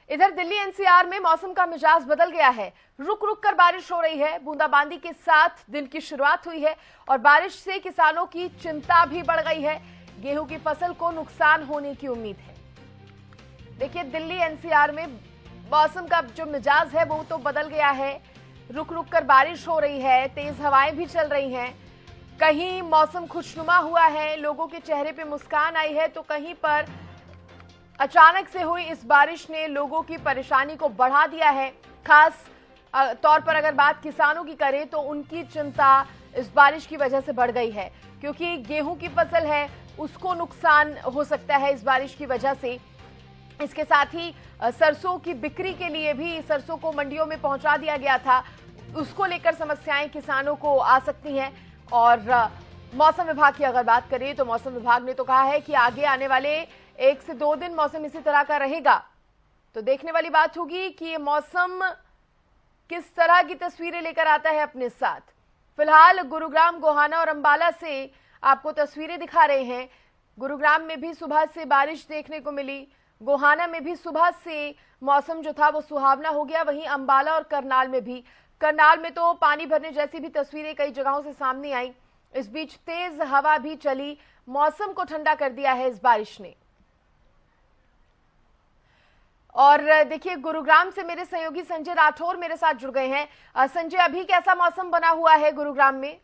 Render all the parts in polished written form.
इधर दिल्ली एनसीआर में मौसम का मिजाज बदल गया है। रुक रुक कर बारिश हो रही है। बूंदाबांदी के साथ दिन की शुरुआत हुई है और बारिश से किसानों की चिंता भी बढ़ गई है। गेहूं की फसल को नुकसान होने की उम्मीद है। देखिए, दिल्ली एनसीआर में मौसम का जो मिजाज है वो तो बदल गया है। रुक रुक कर बारिश हो रही है, तेज हवाएं भी चल रही हैं। कहीं मौसम खुशनुमा हुआ है, लोगों के चेहरे पे मुस्कान आई है, तो कहीं पर अचानक से हुई इस बारिश ने लोगों की परेशानी को बढ़ा दिया है। खास तौर पर अगर बात किसानों की करें तो उनकी चिंता इस बारिश की वजह से बढ़ गई है, क्योंकि गेहूं की फसल है उसको नुकसान हो सकता है इस बारिश की वजह से। इसके साथ ही सरसों की बिक्री के लिए भी सरसों को मंडियों में पहुंचा दिया गया था, उसको लेकर समस्याएं किसानों को आ सकती हैं। और मौसम विभाग की अगर बात करें तो मौसम विभाग ने तो कहा है कि आगे आने वाले 1 से 2 दिन मौसम इसी तरह का रहेगा। तो देखने वाली बात होगी कि ये मौसम किस तरह की तस्वीरें लेकर आता है अपने साथ। फिलहाल गुरुग्राम, गोहाना और अंबाला से आपको तस्वीरें दिखा रहे हैं। गुरुग्राम में भी सुबह से बारिश देखने को मिली, गोहाना में भी सुबह से मौसम जो था वो सुहावना हो गया। वहीं अंबाला और करनाल में भी, करनाल में तो पानी भरने जैसी भी तस्वीरें कई जगहों से सामने आई। इस बीच तेज हवा भी चली, मौसम को ठंडा कर दिया है इस बारिश ने। और देखिए, गुरुग्राम से मेरे सहयोगी संजय राठौर मेरे साथ जुड़ गए हैं। संजय, अभी कैसा मौसम बना हुआ है गुरुग्राम में?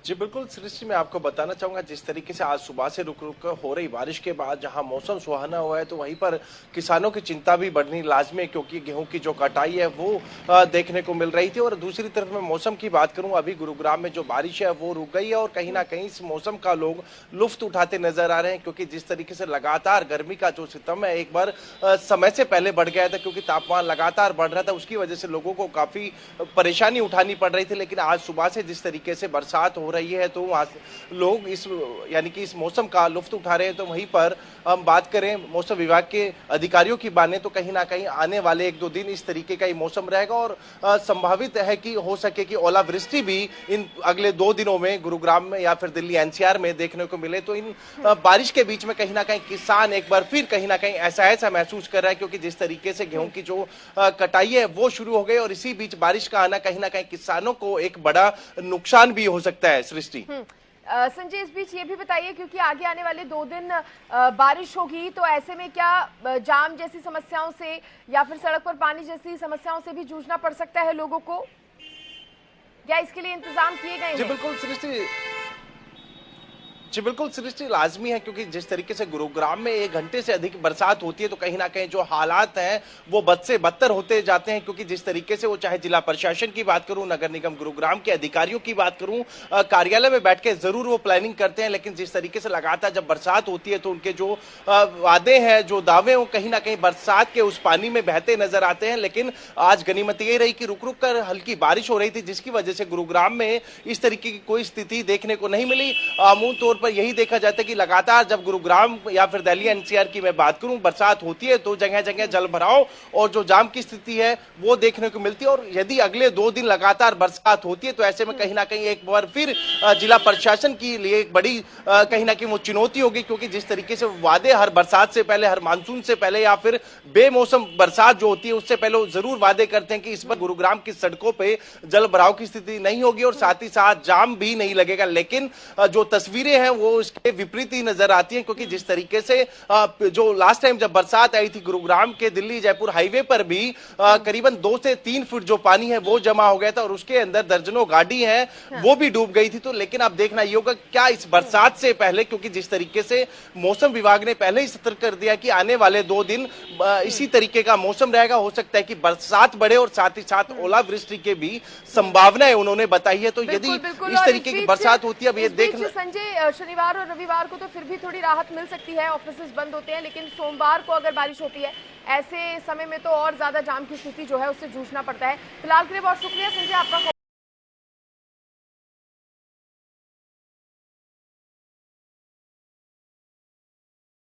जी बिल्कुल सृष्टि, मैं आपको बताना चाहूंगा जिस तरीके से आज सुबह से रुक रुक हो रही बारिश के बाद जहां मौसम सुहाना हुआ है, तो वहीं पर किसानों की चिंता भी बढ़नी लाजमी है, क्योंकि गेहूं की जो कटाई है वो देखने को मिल रही थी। और दूसरी तरफ मैं मौसम की बात करूं, अभी गुरुग्राम में जो बारिश है वो रुक गई है और कहीं ना कहीं इस मौसम का लोग लुफ्त उठाते नजर आ रहे हैं, क्योंकि जिस तरीके से लगातार गर्मी का जो सितम है एक बार समय से पहले बढ़ गया था, क्योंकि तापमान लगातार बढ़ रहा था, उसकी वजह से लोगों को काफी परेशानी उठानी पड़ रही थी। लेकिन आज सुबह से जिस तरीके से बरसात हो रही है तो वहां लोग इस मौसम का लुफ्त उठा रहे हैं। तो वहीं पर हम बात करें मौसम विभाग के अधिकारियों की माने तो कहीं ना कहीं आने वाले 1-2 दिन इस तरीके का ही मौसम रहेगा और संभावित है कि हो सके कि ओलावृष्टि भी इन अगले 2 दिनों में गुरुग्राम में या फिर दिल्ली एनसीआर में देखने को मिले। तो इन बारिश के बीच में कहीं ना कहीं किसान एक बार फिर कहीं ना कहीं ऐसा महसूस कर रहा है, क्योंकि जिस तरीके से गेहूं की जो कटाई है वो शुरू हो गई और इसी बीच बारिश का आना कहीं ना कहीं किसानों को एक बड़ा नुकसान भी हो सकता है। सृष्टि, संजय, इस बीच ये भी बताइए, क्योंकि आगे आने वाले 2 दिन बारिश होगी, तो ऐसे में क्या जाम जैसी समस्याओं से या फिर सड़क पर पानी जैसी समस्याओं से भी जूझना पड़ सकता है लोगों को, या इसके लिए इंतजाम किए गए हैं? जी बिल्कुल सृष्टि, लाजमी है, क्योंकि जिस तरीके से गुरुग्राम में 1 घंटे से अधिक बरसात होती है तो कहीं ना कहीं जो हालात हैं वो बद से बदतर होते जाते हैं। क्योंकि जिस तरीके से वो, चाहे जिला प्रशासन की बात करूं, नगर निगम गुरुग्राम के अधिकारियों की बात करूं, कार्यालय में बैठ के जरूर वो प्लानिंग करते हैं, लेकिन जिस तरीके से लगातार जब बरसात होती है तो उनके जो वादे हैं, जो दावे, वो कहीं ना कहीं बरसात के उस पानी में बहते नजर आते हैं। लेकिन आज गनीमत ये रही कि रुक रुक कर हल्की बारिश हो रही थी, जिसकी वजह से गुरुग्राम में इस तरीके की कोई स्थिति देखने को नहीं मिली। आमूल तौर पर यही देखा जाता है कि लगातार जब गुरुग्राम या फिर दिल्ली एनसीआर की मैं बात करूं बरसात होती है तो जगह जगह जल भराव और जो जाम की स्थिति है वो देखने को मिलती है। और यदि अगले 2 दिन लगातार बरसात होती है तो ऐसे में कहीं ना कहीं एक बार फिर जिला प्रशासन के लिए एक बड़ी कहीं ना कहीं वो चुनौती होगी, क्योंकि जिस तरीके से वादे हर बरसात से पहले, हर मानसून से पहले या फिर बेमौसम बरसात जो होती है उससे पहले जरूर वादे करते हैं कि इस बार गुरुग्राम की सड़कों पर जल भराव की स्थिति नहीं होगी और साथ ही साथ जाम भी नहीं लगेगा। लेकिन जो तस्वीरें हैं वो इसके विपरीत ही नजर आती हैं, क्योंकि जिस तरीके से जो लास्ट टाइम जब बरसात आई थी गुरुग्राम के दिल्ली जयपुर हाईवे पर भी करीबन 2 से 3 फुट जो पानी है वो जमा हो गया था और उसके अंदर दर्जनों गाड़ी है वो भी डूब गई थी। तो लेकिन अब देखना ये होगा क्या इस बरसात से पहले, क्योंकि जिस तरीके से मौसम विभाग ने पहले ही सतर्क कर दिया कि आने वाले 2 दिन इसी तरीके का मौसम रहेगा, हो सकता है कि बरसात बढ़े और साथ ही साथ ओलावृष्टि के भी संभावनाएं उन्होंने बताई है। तो यदि इस तरीके की बरसात होती है, अब ये देखना संजय, शनिवार और रविवार को तो फिर भी थोड़ी राहत मिल सकती है, ऑफिसेज बंद होते हैं, लेकिन सोमवार को अगर बारिश होती है ऐसे समय में तो और ज्यादा जाम की स्थिति जो है उससे जूझना पड़ता है। फिलहाल के लिए बहुत शुक्रिया संजय आपका।